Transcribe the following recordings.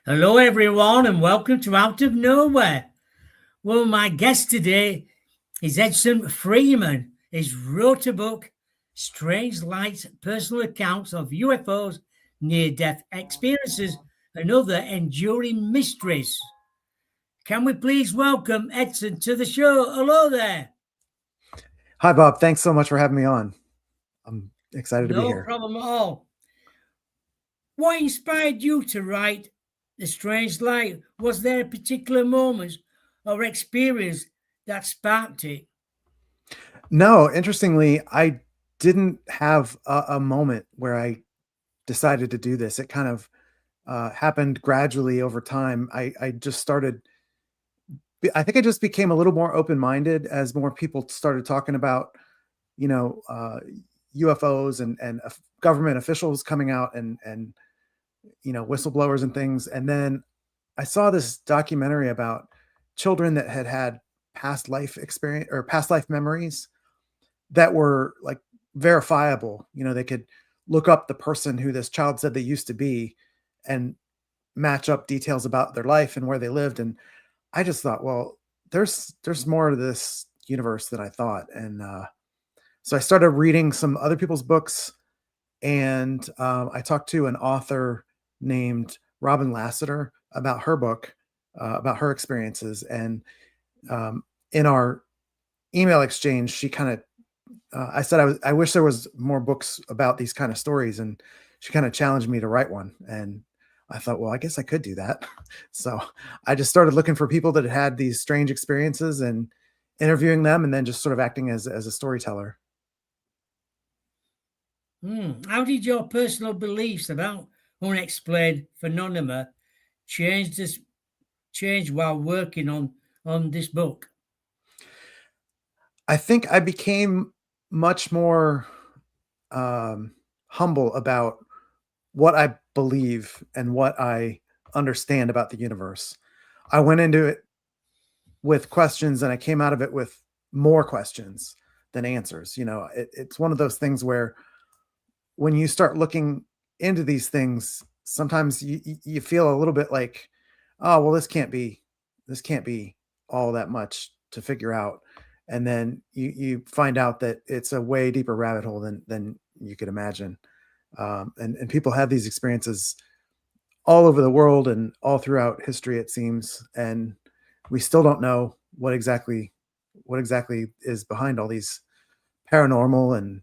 Hello, everyone, and welcome to Out of Nowhere. Well, my guest today is Edson Freeman. He's wrote a book, Strange Lights, Personal Accounts of UFOs, Near-Death Experiences, and Other Enduring Mysteries. Can we please welcome Edson to the show? Hello there. Hi, Bob. Thanks so much for having me on. I'm excited to be No here. problem at all. What inspired you to write The Strange Light? Was there a particular moment or experience that sparked it? No, interestingly, I didn't have a moment where I decided to do this. It kind of happened gradually over time. I just started, I think I just became a little more open minded as more people started talking about, you know, UFOs and government officials coming out and whistleblowers and things. And then I saw this documentary about children that had past life experience or past life memories that were like verifiable. They could look up the person who this child said they used to be and match up details about their life and where they lived. And I just thought, well, there's more to this universe than I thought. And so I started reading some other people's books, and I talked to an author named Robin Lasseter about her book, about her experiences. And in our email exchange, she kind of, I said, I wish there was more books about these kind of stories. And she kind of challenged me to write one. And I thought, well, I guess I could do that. So I just started looking for people that had these strange experiences and interviewing them, and then just sort of acting as a storyteller. How did your personal beliefs about unexplained phenomena change while working on this book? I think I became much more humble about what I believe and what I understand about the universe. I went into it with questions and I came out of it with more questions than answers. It's one of those things where when you start looking into these things, sometimes you feel a little bit like, oh, well, this can't be all that much to figure out. And then you find out that it's a way deeper rabbit hole than you could imagine. And people have these experiences all over the world and all throughout history, it seems. And we still don't know what exactly is behind all these paranormal and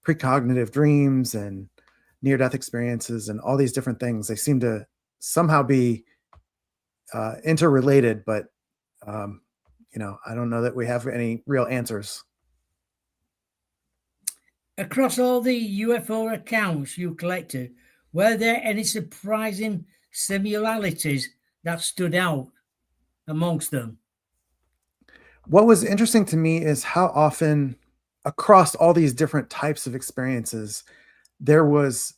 precognitive dreams and near death experiences and all these different things. They seem to somehow be interrelated, but I don't know that we have any real answers. Across all the UFO accounts you collected, were there any surprising similarities that stood out amongst them? What was interesting to me is how often across all these different types of experiences there was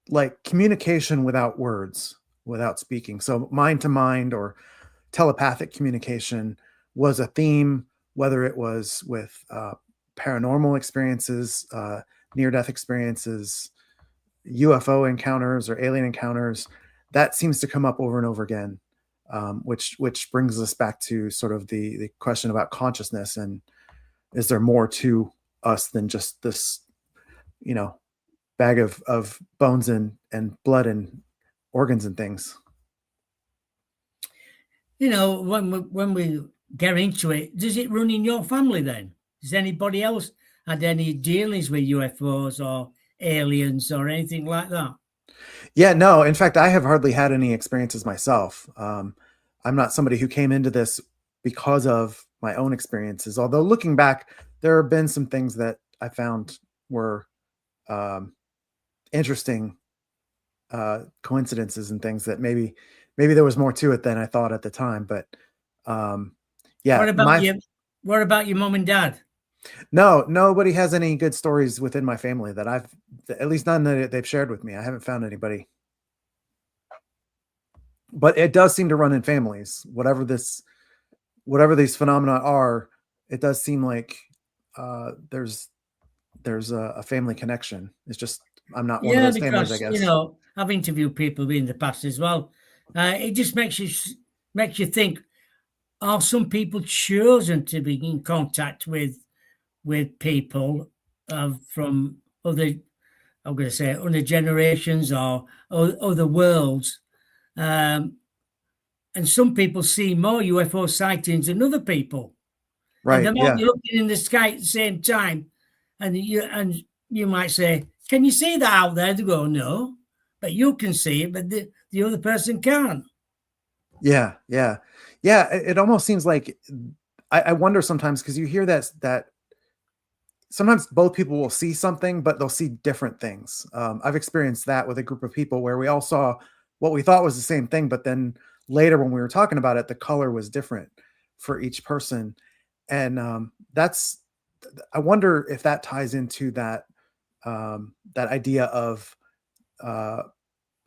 like communication without words, without speaking. So mind to mind or telepathic communication was a theme, whether it was with paranormal experiences, near death experiences, UFO encounters, or alien encounters. That seems to come up over and over again, which brings us back to sort of the question about consciousness, and is there more to us than just this, you know, bag of bones and blood and organs and things. When we get into it, does it run in your family then? Does anybody else had any dealings with UFOs or aliens or anything like that? Yeah, no, in fact, I have hardly had any experiences myself. I'm not somebody who came into this because of my own experiences. Although looking back, there have been some things that I found were um, interesting coincidences and things that maybe there was more to it than I thought at the time. But um, yeah, What about my you? What about your mum and dad? no, nobody has any good stories within my family that I've, at least none that they've shared with me. I haven't found anybody, but it does seem to run in families. Whatever these phenomena are, it does seem like there's a family connection. It's just I'm not one of Yeah, those families, I because guess. I've interviewed people in the past as well. It just makes you think: are some people chosen to be in contact with people from other, I'm going to say, other generations or other worlds? Um, and some people see more UFO sightings than other people, and they Right. might Yeah. be looking in the sky at the same time, and you might say, "Can you see that out there?" They go, "No," but you can see it, but the other person can't. Yeah. Yeah. Yeah. It almost seems like I wonder sometimes because you hear that sometimes both people will see something, but they'll see different things. I've experienced that with a group of people where we all saw what we thought was the same thing, but then later when we were talking about it, the color was different for each person. And that's, I wonder if that ties into that idea of uh,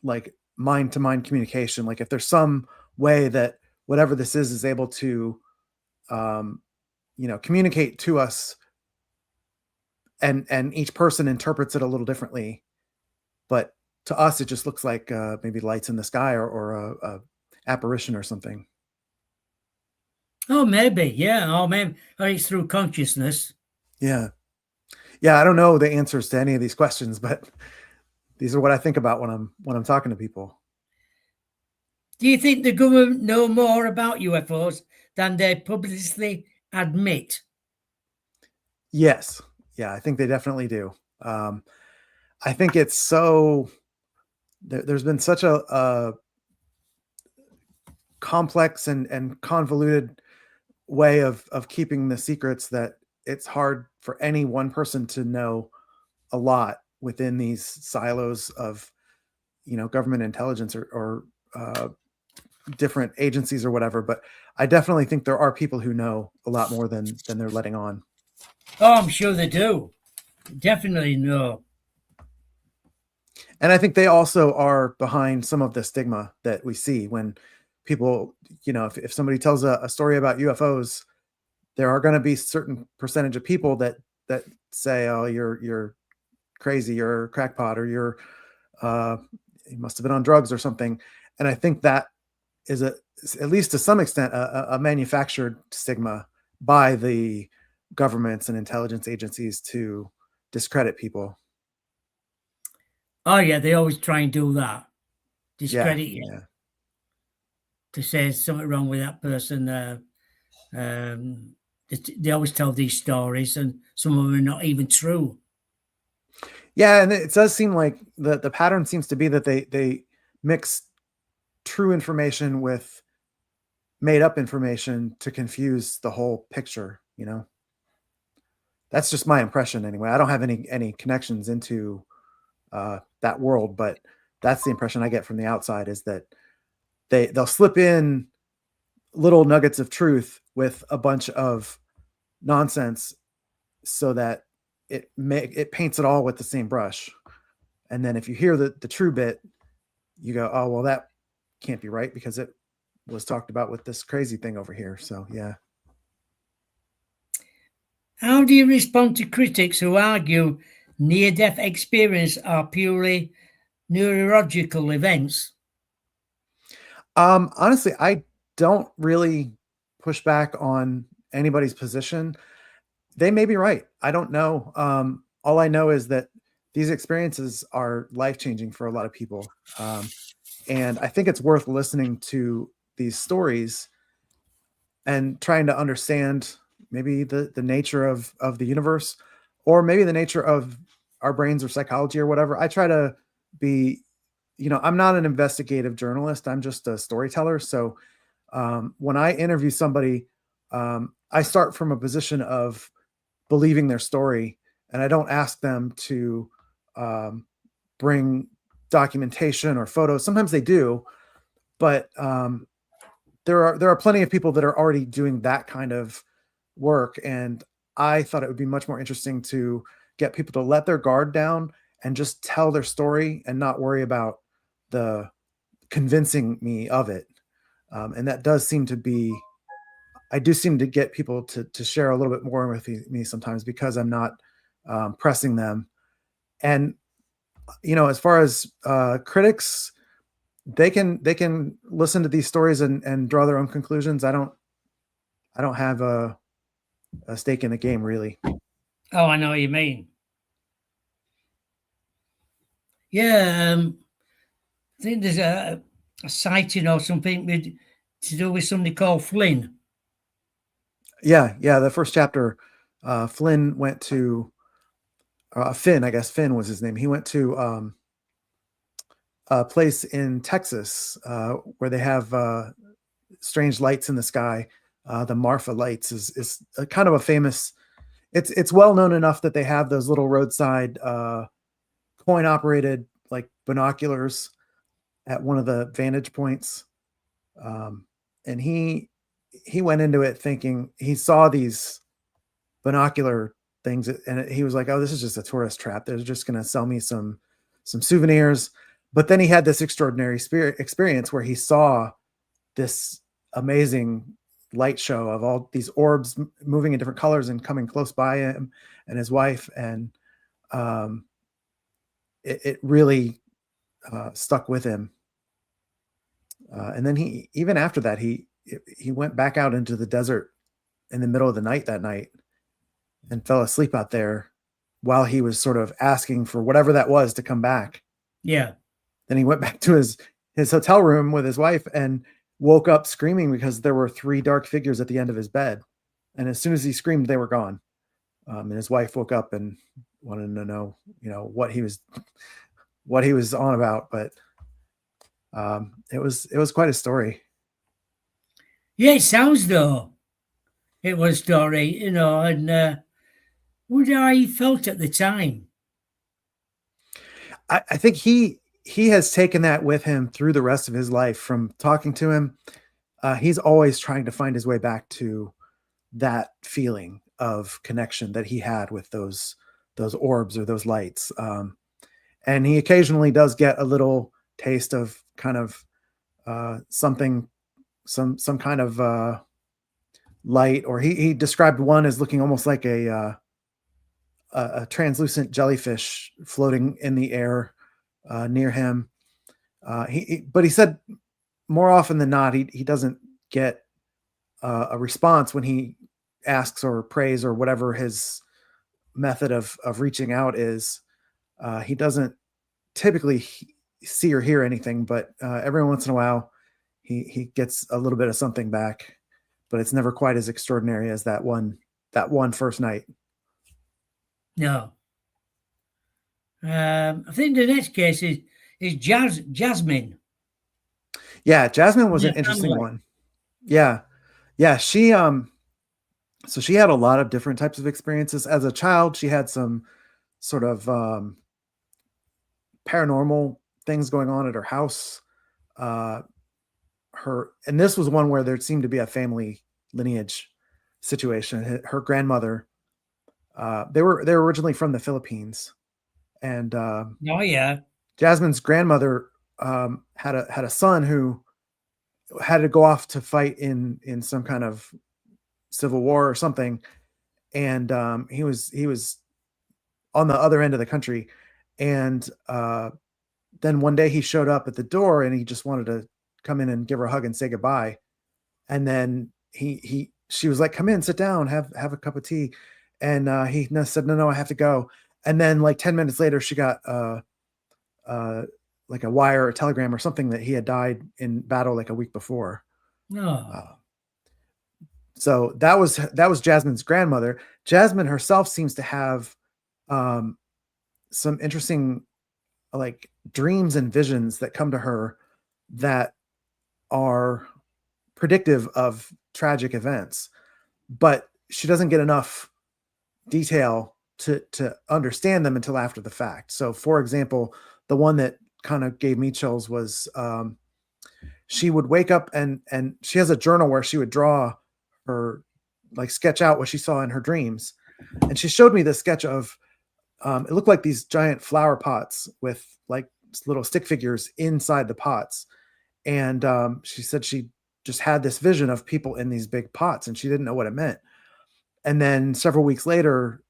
like mind to mind communication. Like if there's some way that whatever this is able to, um, communicate to us, and each person interprets it a little differently, but to us it just looks like maybe lights in the sky, or a apparition or something. Oh, maybe, yeah. Oh, maybe, or it's through consciousness. Yeah. Yeah, I don't know the answers to any of these questions, but these are what I think about when I'm talking to people. Do you think the government know more about UFOs than they publicly admit? Yes. Yeah, I think they definitely do. um, I think it's so there's been such a complex and convoluted way of keeping the secrets that it's hard for any one person to know a lot within these silos of government intelligence, or different agencies or whatever. But I definitely think there are people who know a lot more than they're letting on. Oh, I'm sure they do. Definitely no. And I think they also are behind some of the stigma that we see when people, if somebody tells a story about UFOs, there are going to be certain percentage of people that say, "Oh, you're crazy, you're a crackpot, or uh, you must have been on drugs or something." And I think that is at least to some extent, a manufactured stigma by the governments and intelligence agencies to discredit people. Oh, yeah, they always try and do that. Yeah, Discredit you yeah, to say there's something wrong with that person. Um, they always tell these stories, and some of them are not even true. yeah. And it does seem like the pattern seems to be that they mix true information with made up information to confuse the whole picture. That's just my impression anyway. I don't have any connections into that world, but that's the impression I get from the outside, is that they'll slip in little nuggets of truth with a bunch of nonsense, so that it paints it all with the same brush. And then if you hear the true bit, you go, "Oh, well, that can't be right because it was talked about with this crazy thing over here." So yeah. How do you respond to critics who argue near-death experience are purely neurological events? Honestly, I don't really push back on anybody's position. They may be right. I don't know. All I know is that these experiences are life changing for a lot of people. And I think it's worth listening to these stories and trying to understand maybe the nature of the universe, or maybe the nature of our brains or psychology or whatever. I try to be, I'm not an investigative journalist. I'm just a storyteller. So when I interview somebody, I start from a position of believing their story, and I don't ask them to um, bring documentation or photos. Sometimes they do, but there are plenty of people that are already doing that kind of work, and I thought it would be much more interesting to get people to let their guard down and just tell their story and not worry about the convincing me of it. And that does seem to be, I do seem to get people to share a little bit more with me sometimes, because I'm not pressing them. And as far as critics, they can listen to these stories and draw their own conclusions. I don't have a stake in the game, really. Oh, I know what you mean. Yeah, I think there's a sighting or something to do with somebody called Flynn. Yeah. The first chapter, Flynn went to Finn. I guess Finn was his name. He went to a place in Texas where they have strange lights in the sky. The Marfa lights is a kind of a famous. It's well known enough that they have those little roadside coin operated like binoculars at one of the vantage points. Um, and he went into it thinking he saw these binocular things, and he was like, "Oh, this is just a tourist trap. They're just going to sell me some souvenirs." But then he had this extraordinary experience where he saw this amazing light show of all these orbs moving in different colors and coming close by him and his wife, and um, it really stuck with him. And then he, even after that, he went back out into the desert in the middle of the night that night and fell asleep out there while he was sort of asking for whatever that was to come back. Yeah. Then he went back to his hotel room with his wife and woke up screaming because there were 3 dark figures at the end of his bed. And as soon as he screamed, they were gone. And his wife woke up and wanted to know, what he was on about. But it was quite a story. Yeah, it sounds though. It was a story, and wonder how he felt at the time. I think he has taken that with him through the rest of his life. From talking to him, he's always trying to find his way back to that feeling of connection that he had with those orbs or those lights. And he occasionally does get a little taste of kind of something, some kind of light, or he described one as looking almost like a translucent jellyfish floating in the air near him. But he said more often than not, he doesn't get a response when he asks or prays or whatever his method of reaching out is. He doesn't typically see or hear anything, but every once in a while he gets a little bit of something back, but it's never quite as extraordinary as that one first night. No. I think the next case is Jasmine. Yeah, Jasmine was Yeah, an interesting family. one. Yeah. She so she had a lot of different types of experiences. As a child, she had some sort of paranormal things going on at her house. And this was one where there seemed to be a family lineage situation. Her grandmother, they were originally from the Philippines, and Oh yeah. Jasmine's grandmother had a son who had to go off to fight in some kind of civil war or something, and he was on the other end of the country, and then one day he showed up at the door and he just wanted to come in and give her a hug and say goodbye, and then she was like, "Come in, sit down, have a cup of tea," and he said, "No, I have to go." And then like 10 minutes later, she got like a wire or telegram or something that he had died in battle like a week before. No. Uh, so that was Jasmine's grandmother. Jasmine herself seems to have some interesting like dreams and visions that come to her that are predictive of tragic events, but she doesn't get enough detail to understand them until after the fact. So, for example, the one that kind of gave me chills was she would wake up and she has a journal where she would draw her like sketch out what she saw in her dreams, and she showed me the sketch of it looked like these giant flower pots with like little stick figures inside the pots, and she said she just had this vision of people in these big pots and she didn't know what it meant. And then several weeks later,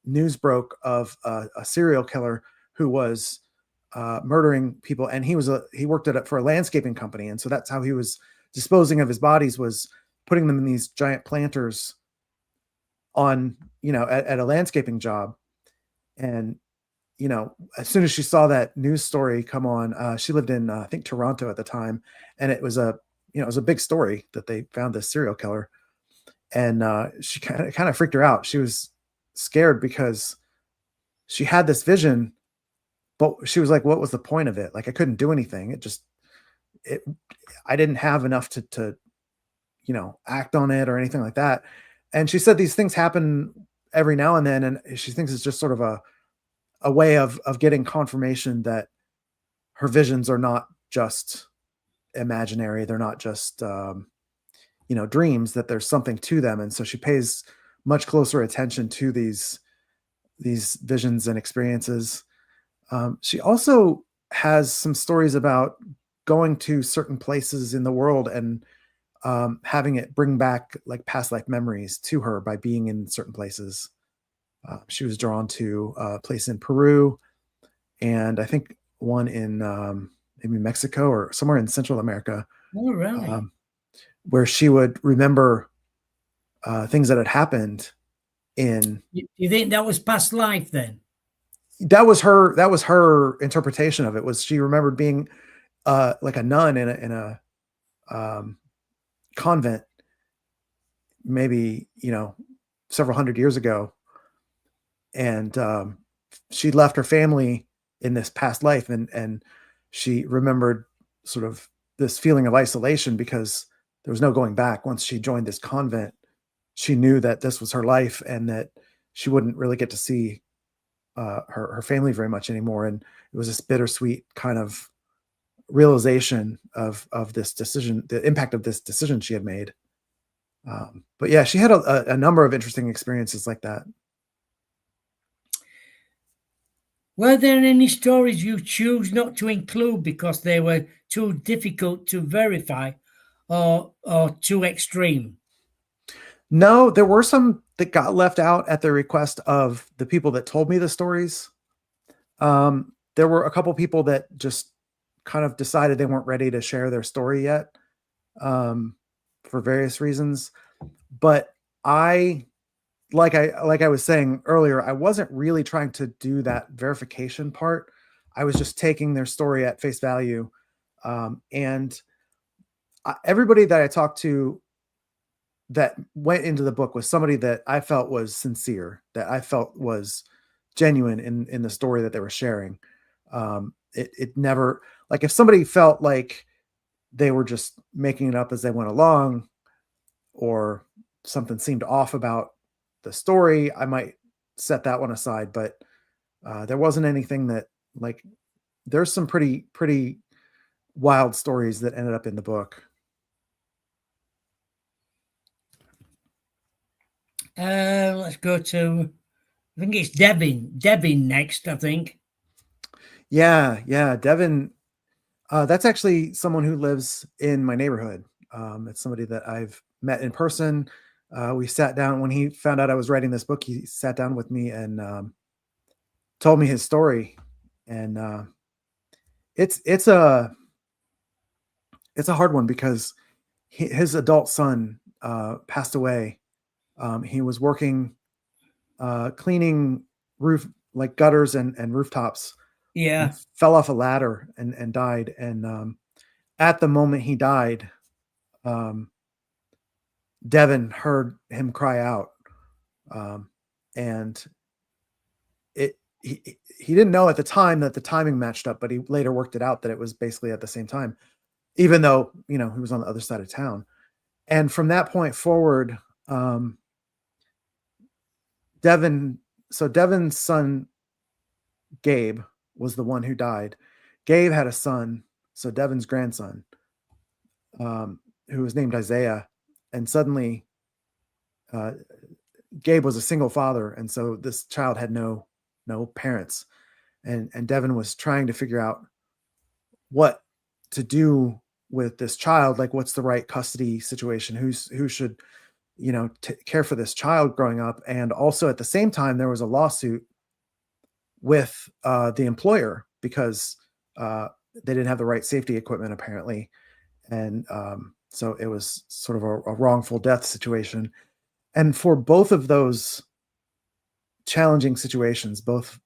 news broke of a serial killer who was murdering people, and he worked for a landscaping company, and so that's how he was disposing of his bodies, was putting them in these giant planters on, at a landscaping job. And as soon as she saw that news story come on, she lived in I think Toronto at the time, and it was a big story that they found this serial killer, and she kind of freaked her out. She was scared because she had this vision, but she was like, "What was the point of it? Like, I couldn't do anything. I didn't have enough to act on it or anything like that." And she said these things happen every now and then, and she thinks it's just sort of a way of getting confirmation that her visions are not just imaginary. They're not just dreams, that there's something to them. And so she pays much closer attention to these visions and experiences. She also has some stories about going to certain places in the world and having it bring back like past life memories to her by being in certain places. She was drawn to a place in Peru, and I think one in maybe Mexico or somewhere in Central America, Oh, really? where she would remember things that had happened in. You think that was past life then? That was her interpretation of it. Was she remembered being like a nun in a convent, maybe several hundred years ago, and she left her family in this past life, and she remembered sort of this feeling of isolation because there was no going back. Once she joined this convent, she knew that this was her life and that she wouldn't really get to see her family very much anymore. And it was this bittersweet kind of realization of this decision, the impact of this decision she had made. But yeah, she had a number of interesting experiences like that. Were there any stories you choose not to include because they were too difficult to verify or too extreme? No, there were some that got left out at the request of the people that told me the stories. There were a couple people that just kind of decided they weren't ready to share their story yet, for various reasons. But like I was saying earlier, I wasn't really trying to do that verification part. I was just taking their story at face value. And everybody that I talked to that went into the book was somebody that I felt was sincere, that I felt was genuine in the story that they were sharing. It never, like, if somebody felt like they were just making it up as they went along, or something seemed off about the story, I might set that one aside. But there wasn't anything that, like, there's some pretty wild stories that ended up in the book. Let's go to, I think it's Devin next, I think. Yeah, Devin. That's actually someone who lives in my neighborhood. It's somebody that I've met in person. We sat down when he found out I was writing this book. He sat down with me and told me his story. And it's a hard one because his adult son passed away. He was working cleaning like gutters and rooftops. Yeah. And fell off a ladder and died. And at the moment he died, Devin heard him cry out. And he didn't know at the time that the timing matched up, but he later worked it out that it was basically at the same time, even though, he was on the other side of town. And from that point forward, Devin's son, Gabe, was the one who died. Gabe had a son, so Devin's grandson, who was named Isaiah. And suddenly, Gabe was a single father, and so this child had no parents. And Devin was trying to figure out what to do with this child. Like, what's the right custody situation? Who should, care for this child growing up? And also at the same time, there was a lawsuit with the employer because they didn't have the right safety equipment apparently, and so it was sort of a wrongful death situation. And for both of those challenging situations, both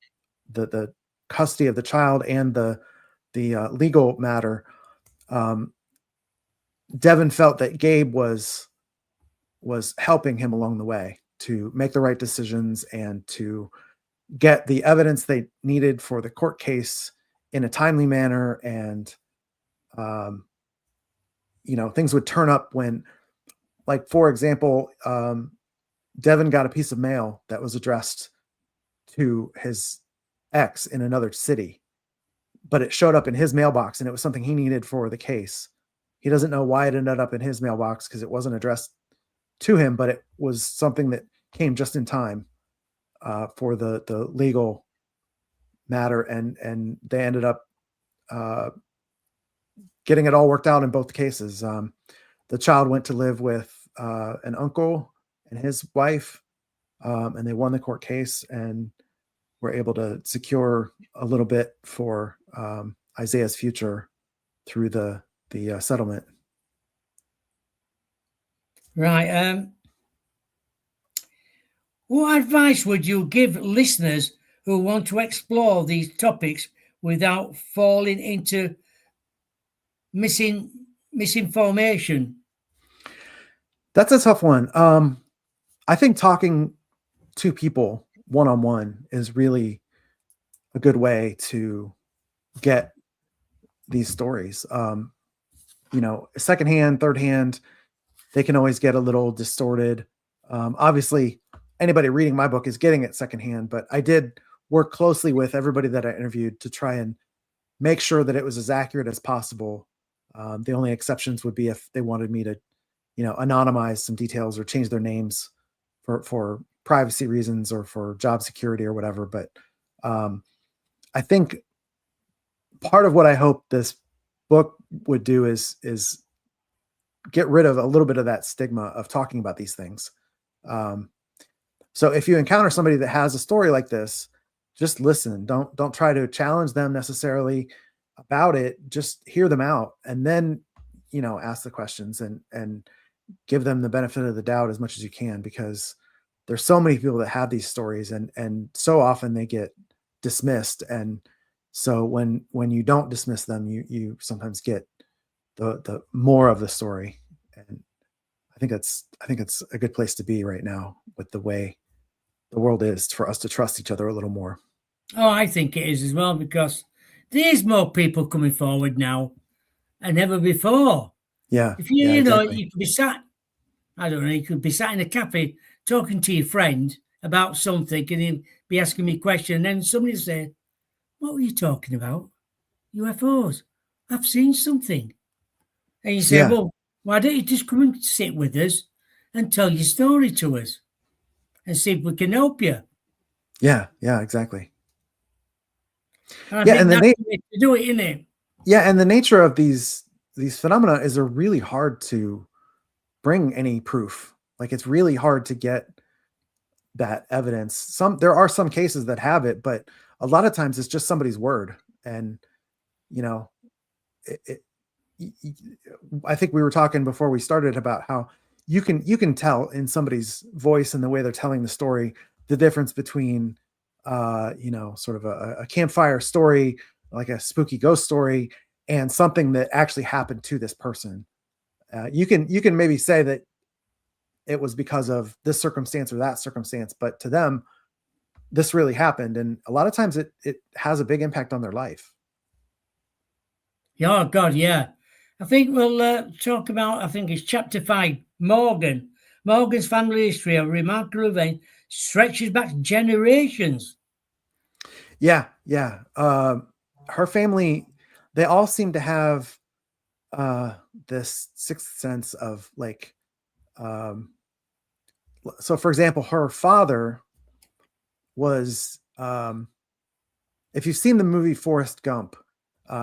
the custody of the child and the legal matter, um, Devin felt that Gabe was helping him along the way to make the right decisions and to get the evidence they needed for the court case in a timely manner. And things would turn up when, like, for example, Devin got a piece of mail that was addressed to his ex in another city, but it showed up in his mailbox and it was something he needed for the case. He doesn't know why it ended up in his mailbox because it wasn't addressed to him, but it was something that came just in time for the legal matter, and they ended up getting it all worked out in both cases. The child went to live with an uncle and his wife, and they won the court case and were able to secure a little bit for Isaiah's future through the settlement. Right. What advice would you give listeners who want to explore these topics without falling into misinformation? That's a tough one. I think talking to people one-on-one is really a good way to get these stories. Secondhand, third hand, they can always get a little distorted. Obviously, anybody reading my book is getting it secondhand, but I did work closely with everybody that I interviewed to try and make sure that it was as accurate as possible. The only exceptions would be if they wanted me to, anonymize some details or change their names for privacy reasons or for job security or whatever. But I think part of what I hope this book would do is get rid of a little bit of that stigma of talking about these things. So if you encounter somebody that has a story like this, just listen. Don't try to challenge them necessarily about it. Just hear them out, and then ask the questions and give them the benefit of the doubt as much as you can, because there's so many people that have these stories, and so often they get dismissed. And so when you don't dismiss them, you sometimes get the more of the story. And I think it's a good place to be right now with the way the world is, for us to trust each other a little more. Oh, I think it is as well, because there's more people coming forward now than ever before. Yeah. If you, yeah, exactly. you could be sat, I don't know, you could be sat in a cafe talking to your friend about something, and he'd be asking me a question, and then somebody would say, "What were you talking about? UFOs. I've seen something." And you say, Yeah. "Well, why don't you just come and sit with us and tell your story to us and see if we can help you?" Yeah. Yeah, exactly. And I Yeah. think And that's the way to do it, isn't it? yeah. And the nature of these phenomena is they're really hard to bring any proof. Like, it's really hard to get that evidence. There are some cases that have it, but a lot of times it's just somebody's word. And, it, I think we were talking before we started about how you can tell in somebody's voice and the way they're telling the story, the difference between sort of a campfire story, like a spooky ghost story, and something that actually happened to this person. You can maybe say that it was because of this circumstance or that circumstance, but to them, this really happened. And a lot of times it has a big impact on their life. Oh, God, yeah. I think we'll talk about, I think it's chapter 5, Morgan. Morgan's family history, a remarkable event, stretches back generations. Yeah. Yeah. Her family, they all seem to have this sixth sense of, like, so for example, her father was, if you've seen the movie Forrest Gump,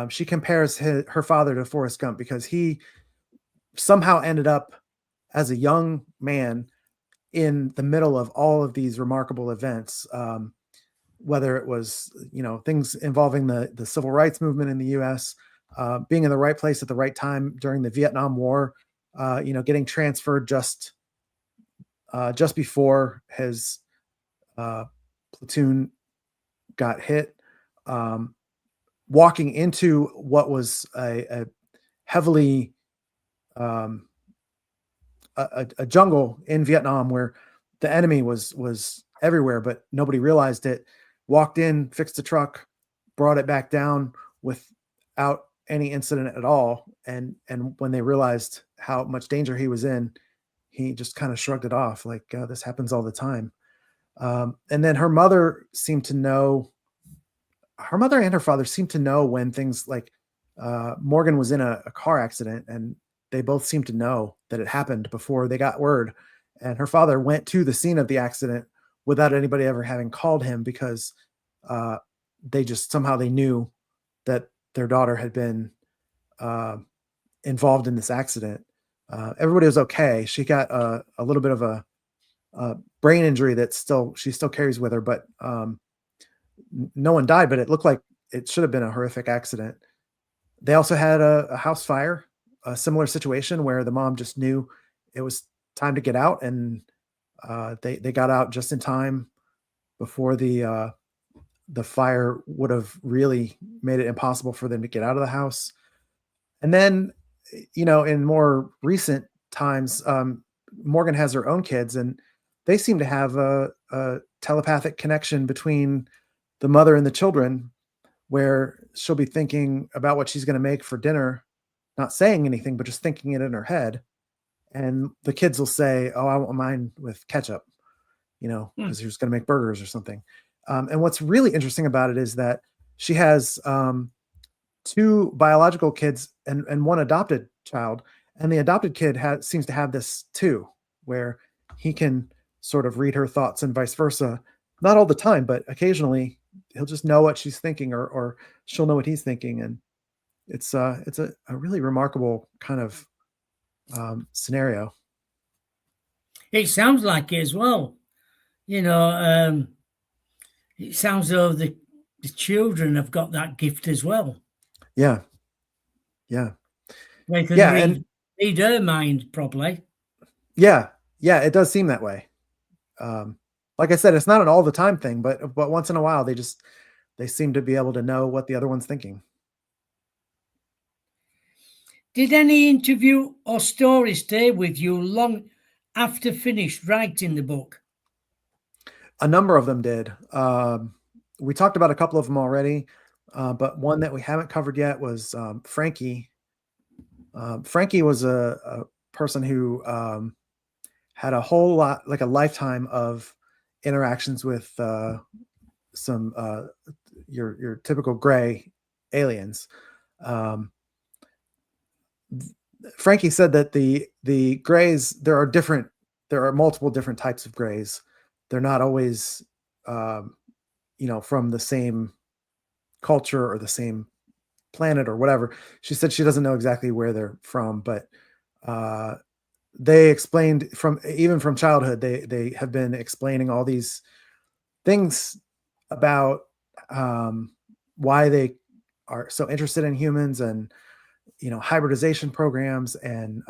she compares her father to Forrest Gump because he somehow ended up as a young man in the middle of all of these remarkable events. whether it was, things involving the civil rights movement in the U.S., being in the right place at the right time during the Vietnam War, getting transferred just before his platoon got hit, um, walking into what was a heavily um, a jungle in Vietnam where the enemy was everywhere, but nobody realized it. Walked in, fixed the truck, brought it back down without any incident at all. And when they realized how much danger he was in, he just kind of shrugged it off, like this happens all the time. And then her mother and her father seemed to know when things like Morgan was in a car accident, and they both seemed to know that it happened before they got word. And her father went to the scene of the accident without anybody ever having called him, because they just somehow they knew that their daughter had been involved in this accident. Everybody was okay. She got a little bit of a brain injury that she still carries with her, but no one died. But it looked like it should have been a horrific accident. They also had a house fire, a similar situation where the mom just knew it was time to get out, and they got out just in time before the fire would have really made it impossible for them to get out of the house. And then, in more recent times, Morgan has her own kids, and they seem to have a telepathic connection between the mother and the children, where she'll be thinking about what she's going to make for dinner, not saying anything, but just thinking it in her head. And the kids will say, "Oh, I want mine with ketchup," because she was going to make burgers or something. And what's really interesting about it is that she has two biological kids and one adopted child. And the adopted kid seems to have this too, where he can sort of read her thoughts and vice versa. Not all the time, but occasionally he'll just know what she's thinking, or she'll know what he's thinking. And it's a really remarkable kind of scenario. It sounds like it as well. It sounds as though the children have got that gift as well. Yeah. Yeah. They can Yeah. read her mind properly. Yeah. Yeah. It does seem that way. Like I said, it's not an all the time thing, but once in a while, they seem to be able to know what the other one's thinking. Did any interview or story stay with you long after finished writing the book? A number of them did. We talked about a couple of them already, but one that we haven't covered yet was Frankie. Frankie was a person who had a whole lot, like a lifetime of interactions with some your typical gray aliens. Frankie said that the grays, there are multiple different types of grays. They're not always from the same culture or the same planet or whatever. She said she doesn't know exactly where they're from, but they explained even from childhood, they have been explaining all these things about why they are so interested in humans, and hybridization programs, and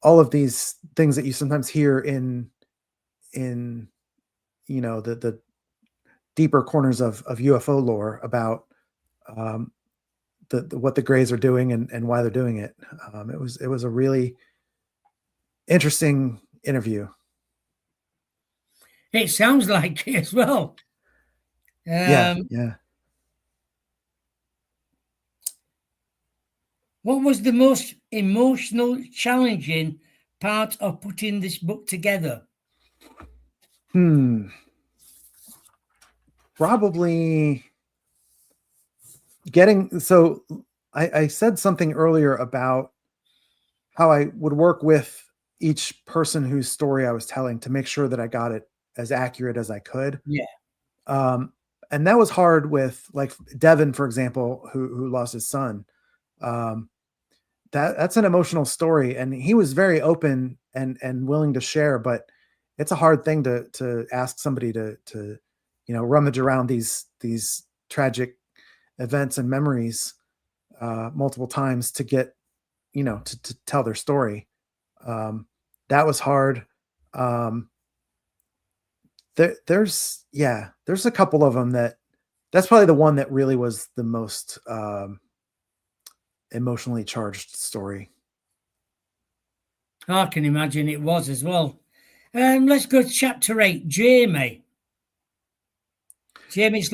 all of these things that you sometimes hear in the deeper corners of UFO lore about what the Greys are doing and why they're doing it. It was a really interesting interview. It sounds like it as well. Yeah. What was the most emotional, challenging part of putting this book together? Probably I said something earlier about how I would work with each person whose story I was telling to make sure that I got it as accurate as I could. Yeah. And that was hard with, like, Devin, for example, who lost his son. That's an emotional story, and he was very open and willing to share, but it's a hard thing to ask somebody to rummage around these tragic events and memories multiple times to get, to tell their story. That was hard. There's a couple of them that's probably the one that really was the most emotionally charged story. I can imagine it was as well. Let's go to chapter 8, Jamie. Jamie's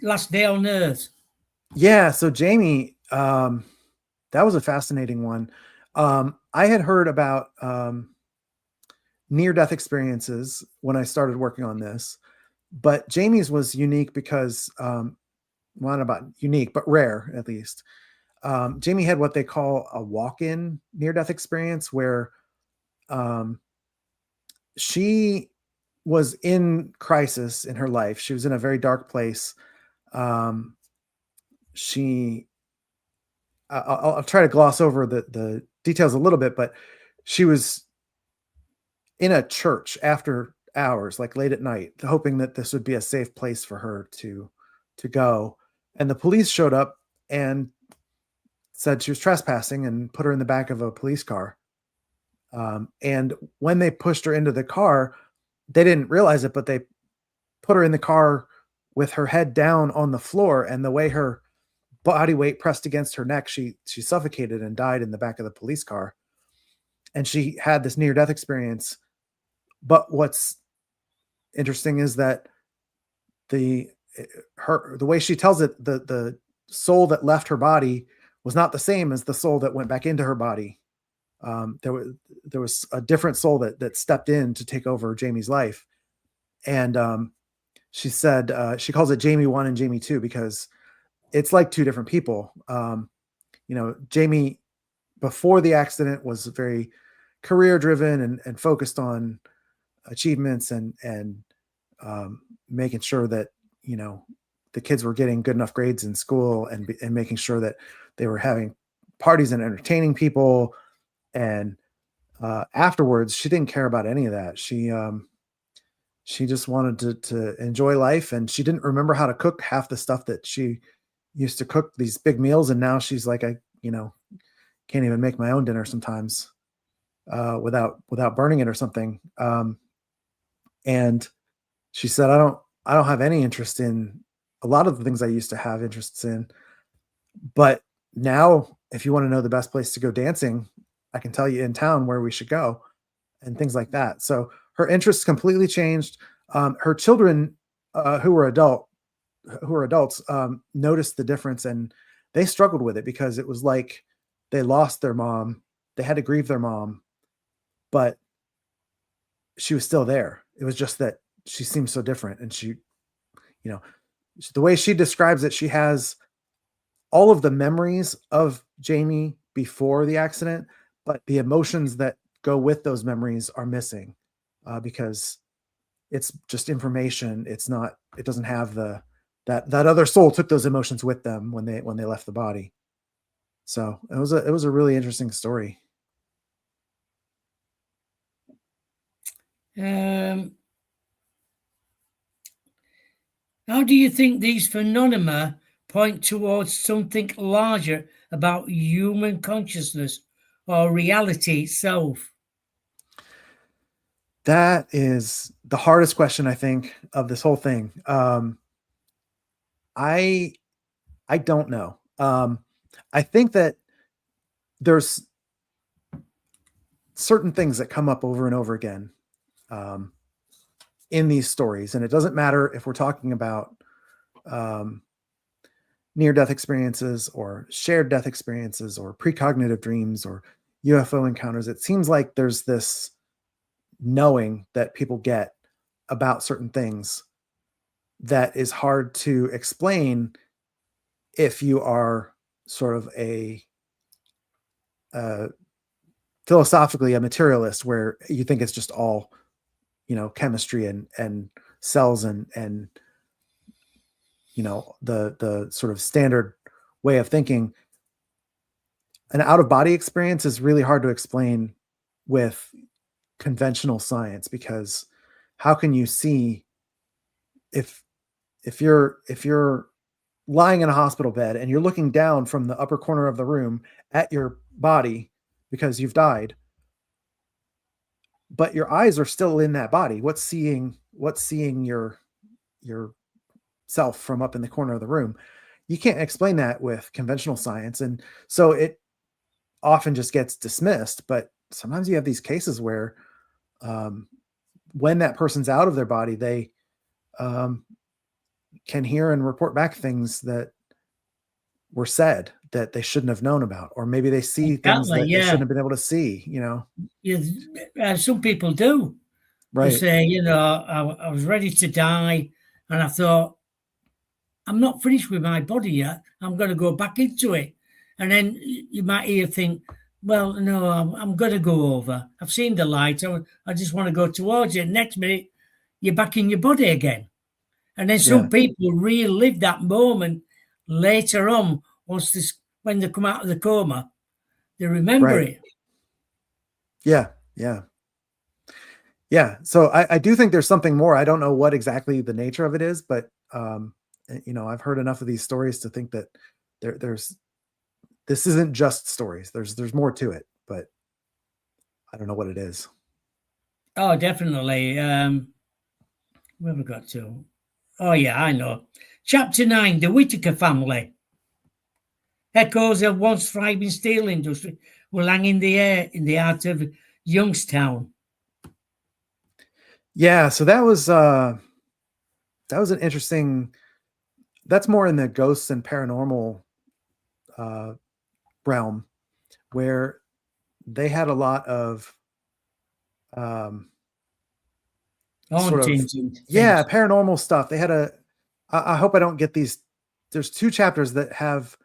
last day on Earth. Yeah, so Jamie, that was a fascinating one. I had heard about near-death experiences when I started working on this, but Jamie's was unique because, well, not about unique, but rare at least. Jamie had what they call a walk-in near-death experience where she was in crisis in her life. She was in a very dark place. I'll try to gloss over the details a little bit, but she was in a church after hours, like late at night, hoping that this would be a safe place for her to go. And the police showed up and said she was trespassing and put her in the back of a police car. And when they pushed her into the car, they didn't realize it, but they put her in the car with her head down on the floor, and the way her body weight pressed against her neck, she suffocated and died in the back of the police car. And she had this near-death experience. But what's interesting is that the way she tells it, the soul that left her body was not the same as the soul that went back into her body. There was a different soul that stepped in to take over Jamie's life. And she said she calls it Jamie 1 and Jamie 2 because it's like two different people. Jamie before the accident was very career driven and focused on achievements and making sure that the kids were getting good enough grades in school and making sure that they were having parties and entertaining people. And afterwards, she didn't care about any of that. She just wanted to enjoy life, and she didn't remember how to cook half the stuff that she used to cook, these big meals. And now she's like, I can't even make my own dinner sometimes without burning it or something. And she said, I don't have any interest in a lot of the things I used to have interests in, but now if you want to know the best place to go dancing, I can tell you in town where we should go and things like that. So her interests completely changed. Her children who were adults noticed the difference, and they struggled with it because it was like they lost their mom. They had to grieve their mom, but she was still there. It was just that she seemed so different. And she, the way she describes it, she has all of the memories of Jamie before the accident, but the emotions that go with those memories are missing because it's just information. It doesn't have that other soul took those emotions with them when they left the body. So it was a really interesting story. How do you think these phenomena point towards something larger about human consciousness or reality itself? That is the hardest question, I think, of this whole thing. I don't know. I think that there's certain things that come up over and over again in these stories, and it doesn't matter if we're talking about near-death experiences or shared death experiences or precognitive dreams or UFO encounters. It seems like there's this knowing that people get about certain things that is hard to explain if you are sort of philosophically a materialist, where you think it's just all chemistry and cells and the sort of standard way of thinking. An out-of-body experience is really hard to explain with conventional science, because how can you see if if you're lying in a hospital bed and you're looking down from the upper corner of the room at your body because you've died, but your eyes are still in that body, what's seeing your self from up in the corner of the room? You can't explain that with conventional science, and so it often just gets dismissed. But sometimes you have these cases where when that person's out of their body, they can hear and report back things that were said that they shouldn't have known about, or maybe they see things Exactly, that they yeah. shouldn't have been able to see, Some people do. They Right. say, I was ready to die, and I thought, I'm not finished with my body yet. I'm going to go back into it. And then you might hear think, well, no, I'm going to go over. I've seen the light. I just want to go towards it. Next minute, you're back in your body again. And then Yeah. some people relive that moment later on, when they come out of the coma, they remember Right. it. Yeah. Yeah. Yeah. So I do think there's something more. I don't know what exactly the nature of it is, but I've heard enough of these stories to think that there's this isn't just stories. There's more to it, but I don't know what it is. Oh, definitely. Where have we got to? Oh, yeah, I know. Chapter 9, The Whitaker Family. Echoes of once thriving steel industry will hang in the air in the heart of Youngstown. Yeah, so that was an interesting. That's more in the ghosts and paranormal uh, realm, where they had a lot of um, sort of Hauntings and things. paranormal stuff. They had a. I hope I don't get these. There's two chapters that have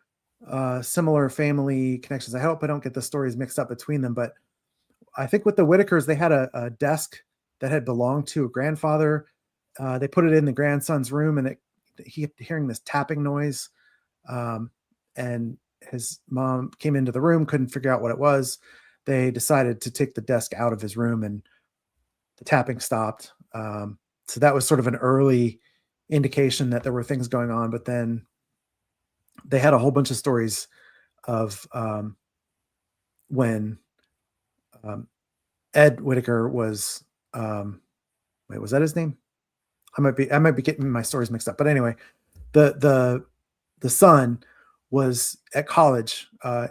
similar family connections. I hope I don't get the stories mixed up between them, but I think with the Whitakers, they had a desk that had belonged to a grandfather. They put it in the grandson's room, and he kept hearing this tapping noise. And his mom came into the room, couldn't figure out what it was. They decided to take the desk out of his room, and the tapping stopped. So that was sort of an early indication that there were things going on. But then they had a whole bunch of stories of when Ed Whitaker was wait, was that his name? I might be getting my stories mixed up. But anyway, the son was at college.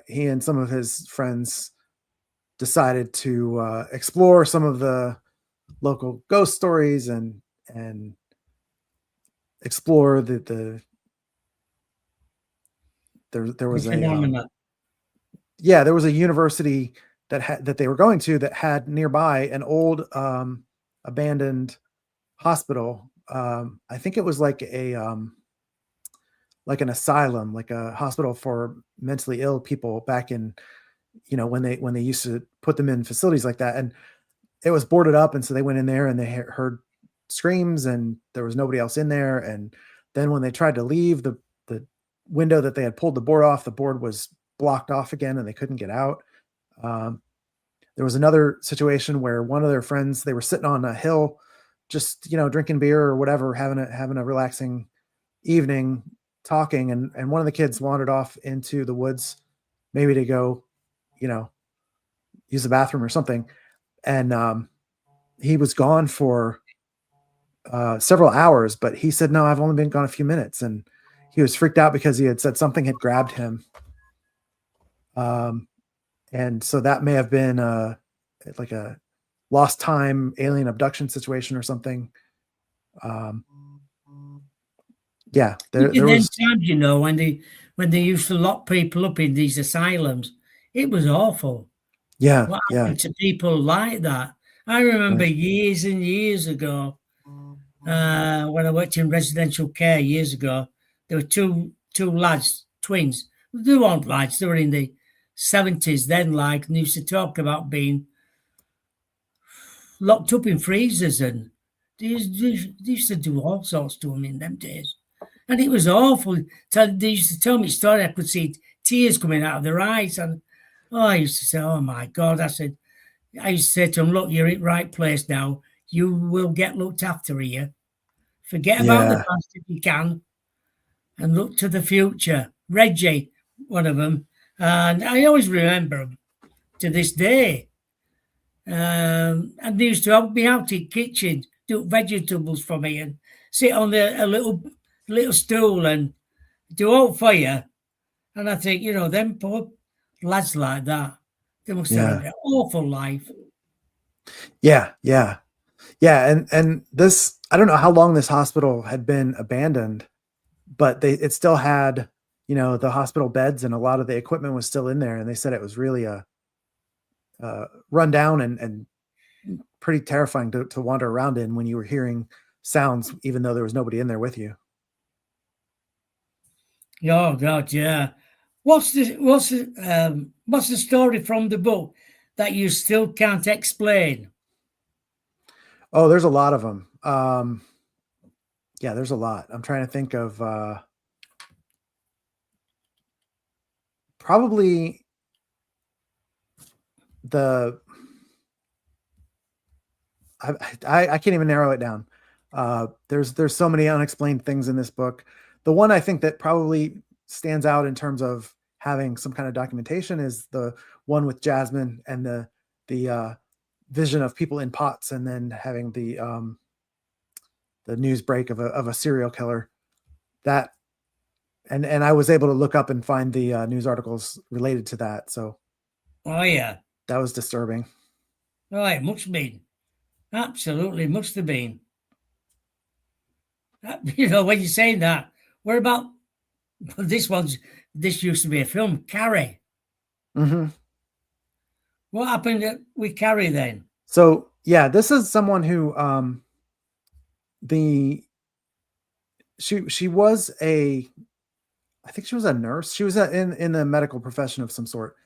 He and some of his friends decided to explore some of the local ghost stories and explore there The was phenomena. there was a university that they were going to that had nearby an old abandoned hospital. I think it was like an asylum, like a hospital for mentally ill people back in, when they used to put them in facilities like that. And it was boarded up, and so they went in there and they heard screams, and there was nobody else in there. And then when they tried to leave, the window that they had pulled the board off, the board was blocked off again, and they couldn't get out. Um, there was another situation where one of their friends, they were sitting on a hill, just drinking beer or whatever, having a relaxing evening, talking, and one of the kids wandered off into the woods, maybe to go, use the bathroom or something, and he was gone for several hours. But he said, "No, I've only been gone a few minutes," and he was freaked out because he had said something had grabbed him. And so that may have been like a lost time alien abduction situation or something. Um, yeah, there Then was. times, when they used to lock people up in these asylums, it was awful. Yeah, What yeah, happened to people like that? I remember right. years and years ago, when I worked in residential care years ago, there were two lads, twins. They weren't lads, they were in the 70s then, like, and they used to talk about being locked up in freezers, and they used to do all sorts to them in them days. And it was awful. They used to tell me a story, I could see tears coming out of their eyes. And I used to say, oh my God. I used to say to them, look, you're at the right place now. You will get looked after here. Forget about the Yeah. past if you can, and look to the future. Reggie, one of them, and I always remember him to this day. And they used to help me out in the kitchen, do vegetables for me, and sit on a little stool and do all fire. And I think, them poor lads like that, they must have Yeah. had an awful life. Yeah. Yeah. Yeah. And this, I don't know how long this hospital had been abandoned, but it still had, the hospital beds and a lot of the equipment was still in there. And they said it was really a run down and pretty terrifying to wander around in when you were hearing sounds, even though there was nobody in there with you. Oh God, yeah. What's the story from the book that you still can't explain? Oh, there's a lot of them. Yeah, there's a lot. I'm trying to think of probably the I can't even narrow it down. There's so many unexplained things in this book. The one I think that probably stands out in terms of having some kind of documentation is the one with Jasmine and the vision of people in pots, and then having the news break of a serial killer. That and I was able to look up and find the news articles related to that. So Oh yeah. that was disturbing. Oh, it must have been. Absolutely must have been. When you're saying that, what about this used to be a film, Carrie. Mm-hmm. What happened with Carrie then? So yeah, this is someone who the she was I think she was a nurse. She was in the medical profession of some sort,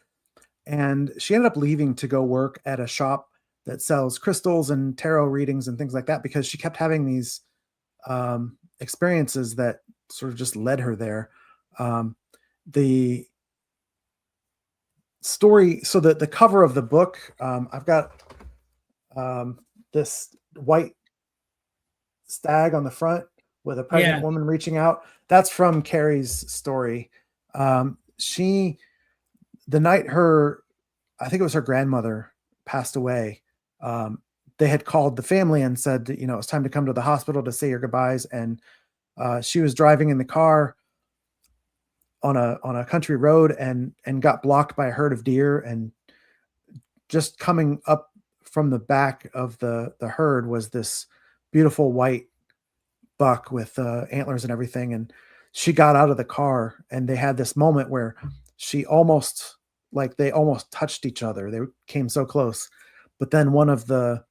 and she ended up leaving to go work at a shop that sells crystals and tarot readings and things like that, because she kept having these experiences that sort of just led her there. The story, so the cover of the book, I've got this white stag on the front with a pregnant Yeah, woman reaching out. That's from Carrie's story. She, the night I think it was her grandmother passed away. They had called the family and said that, it's time to come to the hospital to say your goodbyes. And she was driving in the car on a country road and got blocked by a herd of deer. And just coming up from the back of the herd was this beautiful white buck with antlers and everything. And she got out of the car, and they had this moment where they almost touched each other. They came so close, but then one of the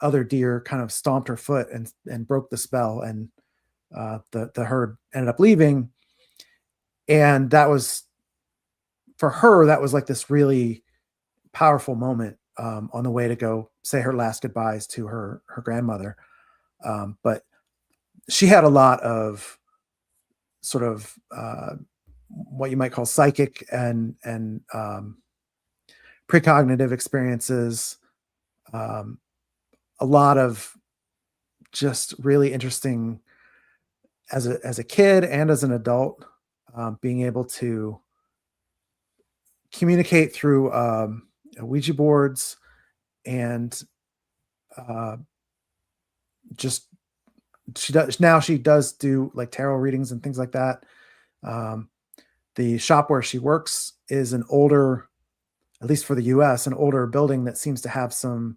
other deer kind of stomped her foot and broke the spell, and the herd ended up leaving. And that was, for her, that was like this really powerful moment on the way to go say her last goodbyes to her grandmother. But she had a lot of sort of what you might call psychic and precognitive experiences. A lot of just really interesting as a kid and as an adult, being able to communicate through Ouija boards and just she does do like tarot readings and things like that. The shop where she works is an older, at least for the US, an older building that seems to have some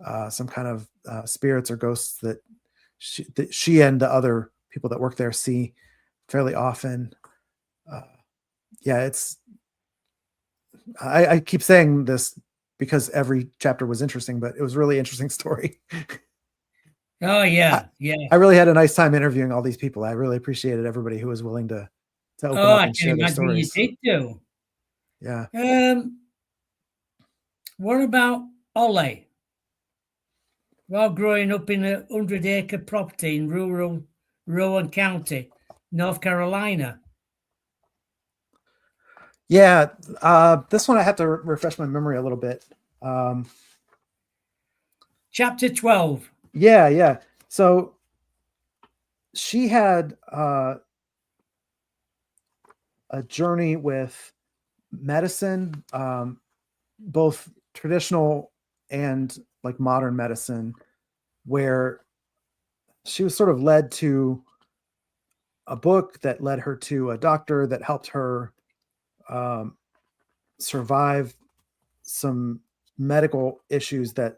kind of spirits or ghosts that she and the other people that work there see fairly often. Yeah, I keep saying this because every chapter was interesting, but it was a really interesting story. Oh yeah, yeah. I really had a nice time interviewing all these people. I really appreciated everybody who was willing to open Oh, up I and can share their imagine you stories. did too. Yeah. What about Ollie? While growing up in a 100-acre property in rural Rowan County, North Carolina. Yeah. This one I have to refresh my memory a little bit. Chapter 12. Yeah. So she had a journey with medicine, both traditional and like modern medicine, where she was sort of led to a book that led her to a doctor that helped her um, survive some medical issues that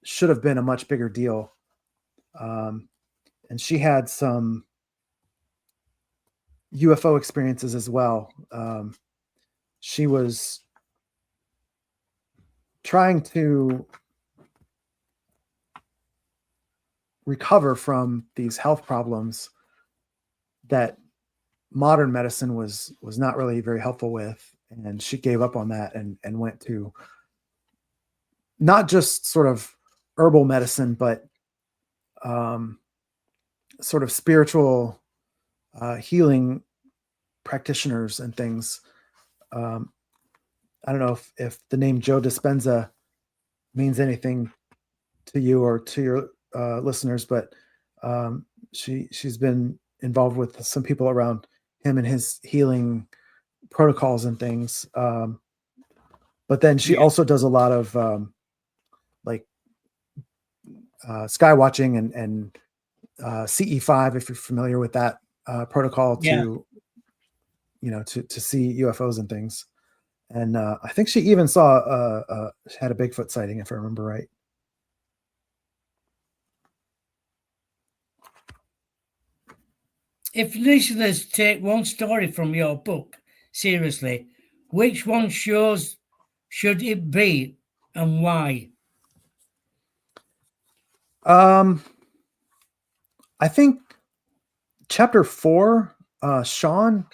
should have been a much bigger deal. Um, and she had some UFO experiences as well. She was trying to recover from these health problems that modern medicine was not really very helpful with, and she gave up on that and went to not just sort of herbal medicine, but um, sort of spiritual healing practitioners and things. Um, I don't know if the name Joe Dispenza means anything to you or to your listeners, but she's been involved with some people around him and his healing protocols and things. But then she Yeah. also does a lot of like sky watching and CE5, if you're familiar with that protocol, Yeah. to to see UFOs and things. And I think she even saw had a Bigfoot sighting, if I remember right. If listeners take one story from your book seriously, which one should it be and why? I think chapter 4, Sean,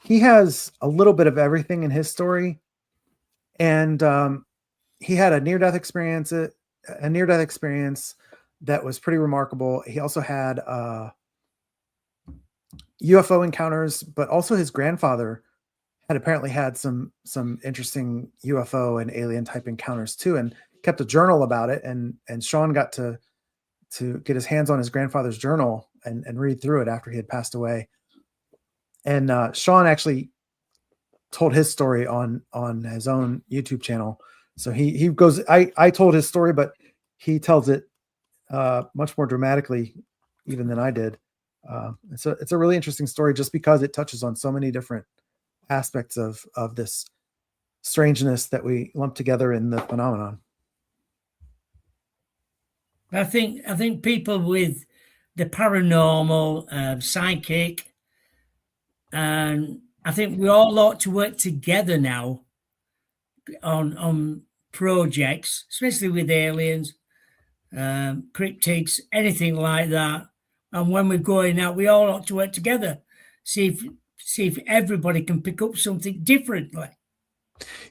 he has a little bit of everything in his story, and he had a near death experience that was pretty remarkable. He also had UFO encounters, but also his grandfather had apparently had some interesting UFO and alien type encounters too, and kept a journal about it. And Sean got to get his hands on his grandfather's journal and read through it after he had passed away. And Sean actually told his story on his own YouTube channel. So he goes. I told his story, but he tells it much more dramatically even than I did. It's a really interesting story just because it touches on so many different aspects of this strangeness that we lump together in the phenomenon. I think people with the paranormal, psychic, and I think we all ought to work together now on projects, especially with aliens, cryptics, anything like that. And when we're going out, we all ought to work together. See if everybody can pick up something differently.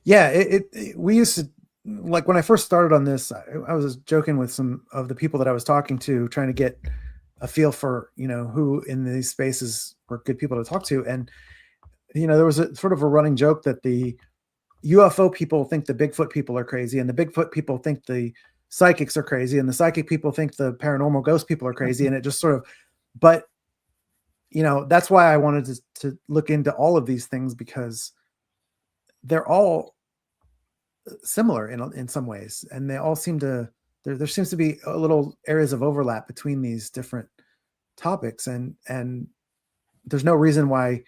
Yeah, we used to, like when I first started on this, I was joking with some of the people that I was talking to, trying to get a feel for who in these spaces were good people to talk to. And there was a sort of a running joke that the UFO people think the Bigfoot people are crazy, and the Bigfoot people think the psychics are crazy, and the psychic people think the paranormal ghost people are crazy. And it just sort of, but that's why I wanted to look into all of these things, because they're all similar in some ways, and they all seem to there seems to be a little areas of overlap between these different topics, and there's no reason why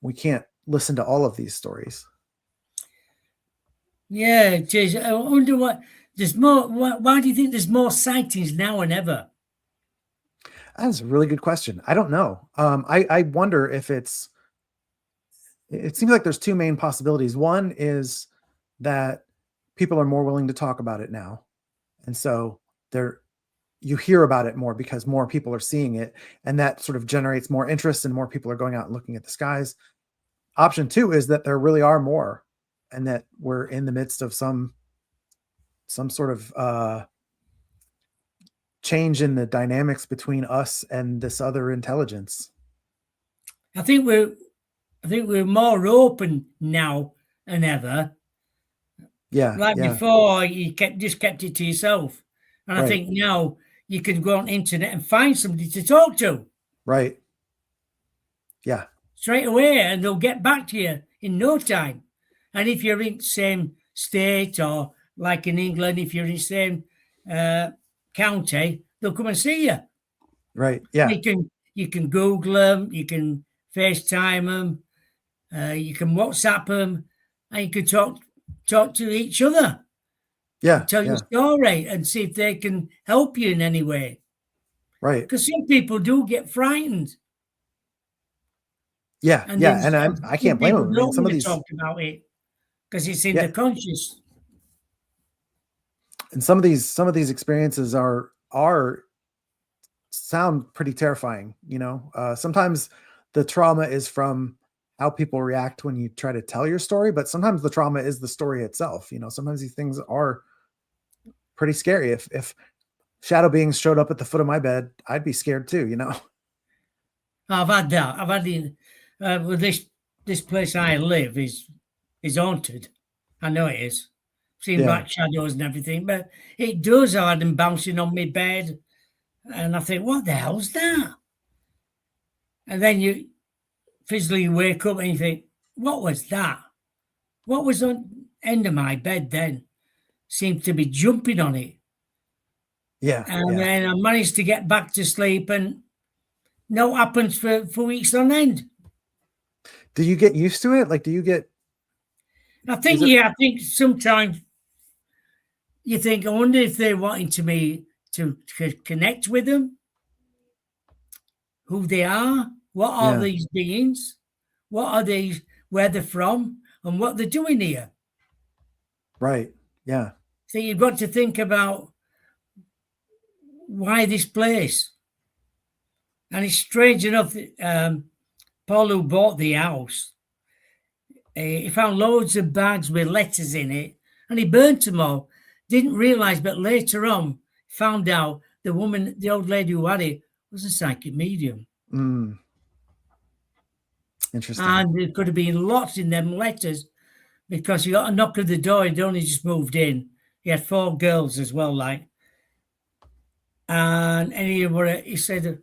we can't listen to all of these stories. Yeah, it is. I wonder what there's more. Why do you think there's more sightings now than ever? That's a really good question. I don't know. I wonder if it seems like there's two main possibilities. One is that people are more willing to talk about it now, and so you hear about it more because more people are seeing it, and that sort of generates more interest and more people are going out and looking at the skies. Option two is that there really are more, and that we're in the midst of some sort of change in the dynamics between us and this other intelligence. I think we're more open now than ever. Yeah, Like yeah, before, you kept it to yourself, and I right. think now you can go on the internet and find somebody to talk to Right. Yeah. straight away, and they'll get back to you in no time. And if you're in the same state, or like in England, if you're in the same county, they'll come and see you. Right. Yeah. You can Google them, you can FaceTime them, you can WhatsApp them, and you can talk to each other, Yeah. tell your story, and see if they can help you in any way. Right. Because some people do get frightened. Yeah. And Yeah. then And I some can't blame people them. I mean, don't some of want to these, talk about it because it's in yeah, the conscious. and some of these experiences are sound pretty terrifying. Sometimes the trauma is from how people react when you try to tell your story, but sometimes the trauma is the story itself. Sometimes these things are pretty scary. If shadow beings showed up at the foot of my bed, I'd be scared too. I've had that. I've had it. Well, this place I live is haunted. I know it is. Seen Yeah. black shadows and everything, but it does. I had them bouncing on my bed, and I think, what the hell's that? And then you physically wake up and you think, what was that? What was on end of my bed then? Seemed to be jumping on it. Yeah. And Yeah. then I managed to get back to sleep, and no happens for weeks on end. Do you get used to it? Like, do you get, I think, is it, yeah, I think sometimes you think, I wonder if they're wanting to connect with them, who they are, what are yeah. these beings, what are these, where they're from, and what they're doing here. Right. Yeah. So you've got to think about why this place. And it's strange enough, Paul, who bought the house, he found loads of bags with letters in it, and he burnt them all. Didn't realize, but later on, found out the old lady who had it, was a psychic medium. Mm. Interesting. And there could have been lots in them letters, because he got a knock at the door. He'd only just moved in. He had 4 girls as well, like. And he said,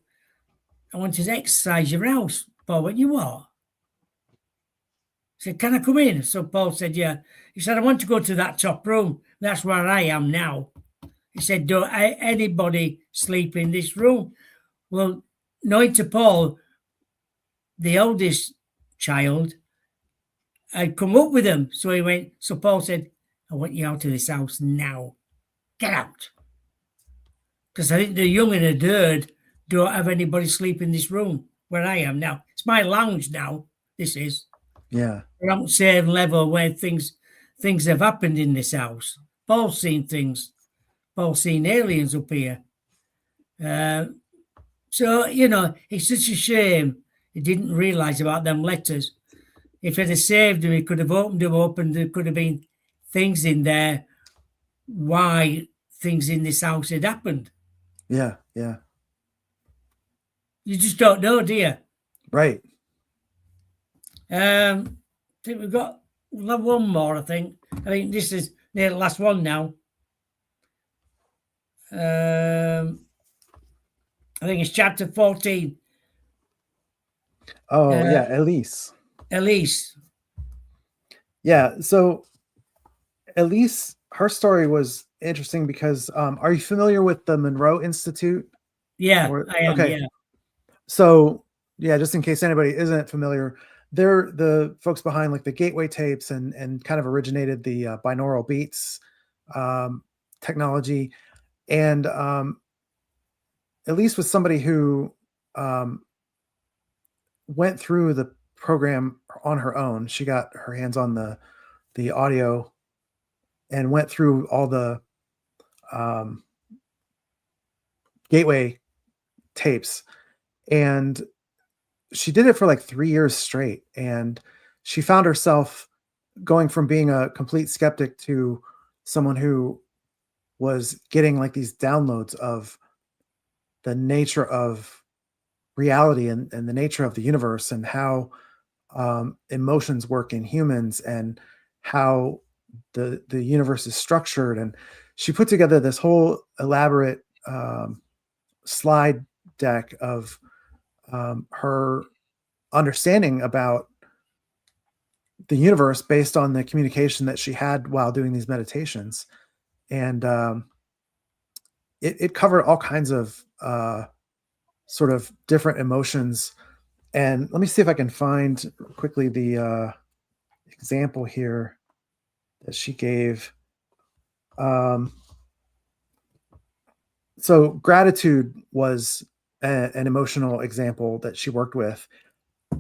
I want to exercise your house. Paul went, you what? He said, can I come in? So Paul said, yeah. He said, I want to go to that top room. That's where I am now. He said, don't anybody sleep in this room. Well, knowing to Paul, the oldest child, I'd come up with him. So he went, so Paul said, I want you out of this house now. Get out. Because I think the young and the third don't have anybody sleep in this room where I am now. It's my lounge now. This is. Yeah. We're on the same level where things have happened in this house. Paul's seen things. Paul's seen aliens up here. So, it's such a shame he didn't realise about them letters. If he'd have saved them, he could have opened them up, and there could have been things in there why things in this house had happened. Yeah. Yeah. You just don't know, do you? Right. I think we'll have one more, I think. I think this is near the last one now. I think it's chapter 14. Oh, yeah. Elise. Elise. Yeah. So Elise, her story was interesting because, are you familiar with the Monroe Institute? Yeah, I am. Okay. Yeah. So, yeah, just in case anybody isn't familiar, they're the folks behind like the Gateway tapes and kind of originated the binaural beats technology. And Elise was somebody who went through the program on her own. She got her hands on the audio and went through all the Gateway tapes, and she did it for like 3 years straight. And she found herself going from being a complete skeptic to someone who was getting like these downloads of the nature of reality and the nature of the universe, and how emotions work in humans, and how the universe is structured. And she put together this whole elaborate slide deck of her understanding about the universe based on the communication that she had while doing these meditations. And it covered all kinds of sort of different emotions. And let me see if I can find quickly the example here that she gave. So gratitude was an emotional example that she worked with.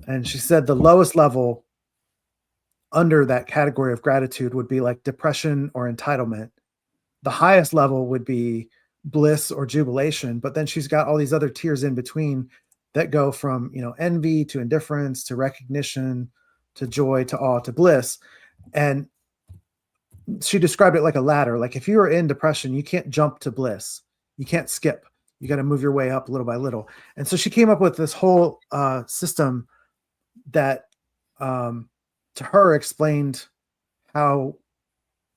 And she said the lowest level under that category of gratitude would be like depression or entitlement. The highest level would be bliss or jubilation, but then she's got all these other tiers in between that go from, envy to indifference to recognition to joy to awe to bliss. And she described it like a ladder. Like if you are in depression, you can't jump to bliss. You can't skip. You got to move your way up little by little. And so she came up with this whole system that to her explained how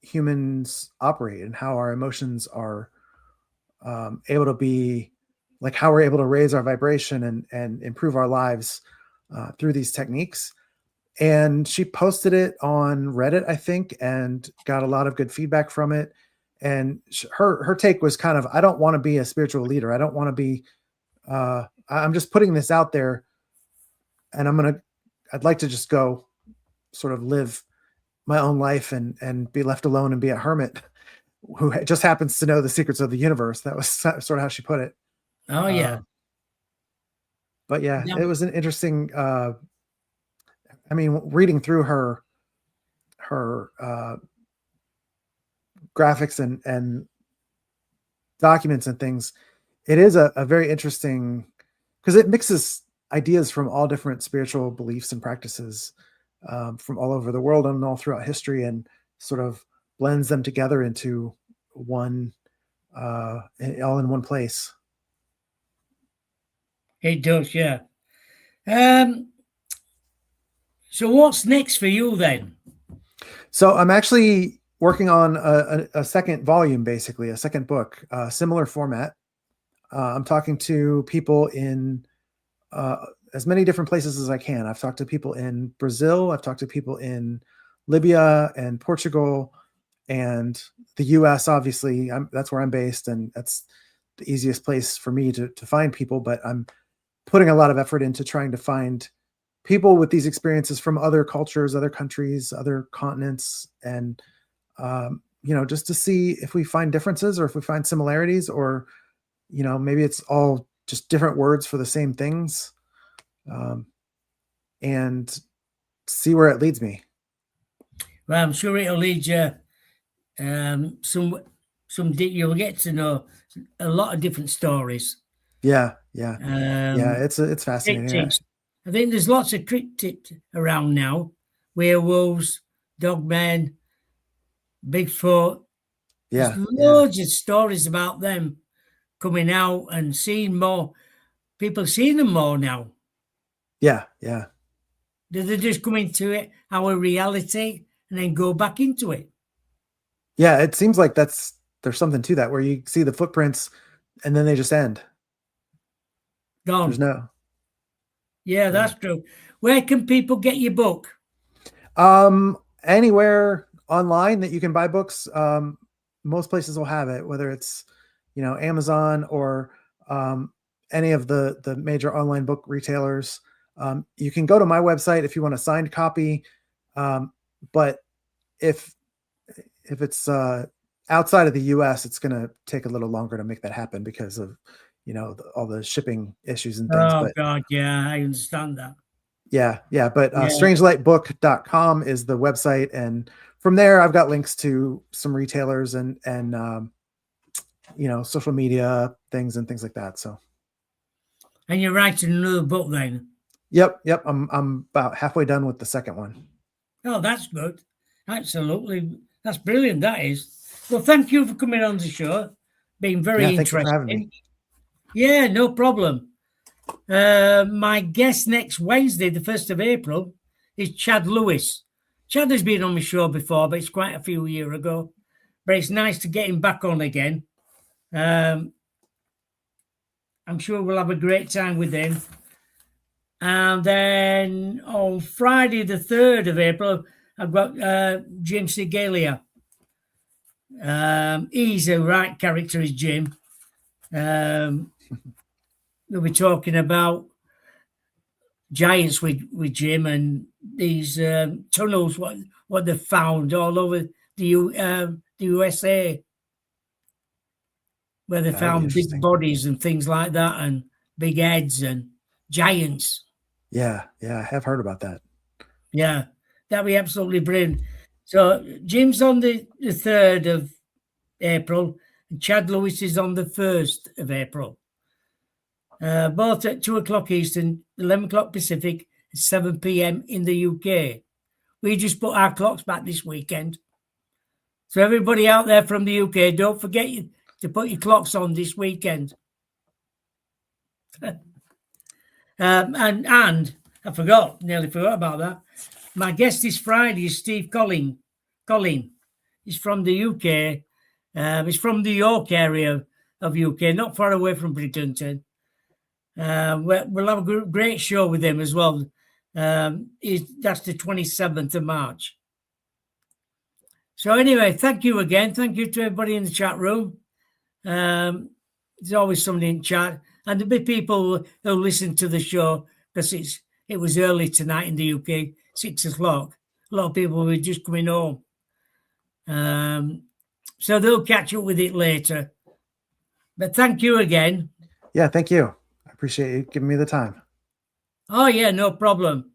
humans operate and how our emotions are able to be, like how we're able to raise our vibration and improve our lives through these techniques. And she posted it on Reddit, I think, and got a lot of good feedback from it. And her take was kind of, I don't want to be a spiritual leader. I don't want to be, I'm just putting this out there, and I'd like to just go sort of live my own life and be left alone and be a hermit who just happens to know the secrets of the universe. That was sort of how she put it. Oh, yeah. But yeah, it was an interesting, reading through her graphics and documents and things, it is a very interesting, because it mixes ideas from all different spiritual beliefs and practices from all over the world and all throughout history, and sort of blends them together into one, all in one place. It does, yeah. So what's next for you then? So I'm actually working on a second volume, basically a second book, similar format. I'm talking to people in as many different places as I can. I've talked to people in Brazil. I've talked to people in Libya and Portugal and the US, obviously. That's where I'm based, and that's the easiest place for me to find people. But I'm putting a lot of effort into trying to find people with these experiences from other cultures, other countries, other continents, and just to see if we find differences or if we find similarities, or maybe it's all just different words for the same things, and see where it leads me. Well, I'm sure it'll lead you you'll get to know a lot of different stories. Yeah. It's fascinating. Cryptics. I think there's lots of cryptics around now. Werewolves, dogmen, Bigfoot. There's loads of stories about them coming out, and seeing more people seeing them more now. Yeah. Do they just come into it, our reality, and then go back into it? Yeah, it seems like there's something to that, where you see the footprints and then they just end. Gone. There's no. Yeah, that's true. Where can people get your book? Anywhere online that you can buy books. Most places will have it, whether it's Amazon or any of the major online book retailers. You can go to my website if you want a signed copy, but if it's outside of the US, it's going to take a little longer to make that happen because of all the shipping issues and things. Oh, God, yeah, I understand that. Yeah. But strangelightbook.com is the website, and from there I've got links to some retailers and social media things and things like that. So. And you're writing another book then? Yep. I'm about halfway done with the second one. Oh, that's good. Absolutely. That's brilliant, that is. Well, thank you for coming on the show. Been very interesting. Thank you for having me. Yeah, no problem. My guest next Wednesday, the 1st of April, is Chad Lewis. Chad has been on my show before, but it's quite a few years ago. But it's nice to get him back on again. I I'm sure we'll have a great time with him. And then on Friday, the 3rd of April, I've got Jim Segalia. He's a right character, is Jim. We'll be talking about giants with Jim and these tunnels, what they've found all over the USA, where they found big bodies and things like that, and big heads and giants. Yeah, I have heard about that. Yeah, that'd be absolutely brilliant. So Jim's on the 3rd of April, and Chad Lewis is on the 1st of April. Both at 2 o'clock Eastern, 11 o'clock Pacific, 7 p.m. in the UK. We just put our clocks back this weekend. So everybody out there from the UK, don't forget to put your clocks on this weekend. And I nearly forgot about that. My guest this Friday is Steve Colling. He's from the UK. He's from the York area of UK, not far away from Bridgeton. We'll have a great show with him as well. That's the 27th of March. So anyway, thank you again. Thank you to everybody in the chat room. There's always somebody in chat. And there'll be people who listen to the show because it was early tonight in the UK, 6 o'clock. A lot of people were just coming home. So they'll catch up with it later. But thank you again. Yeah, thank you. I appreciate you giving me the time. Oh, yeah, no problem.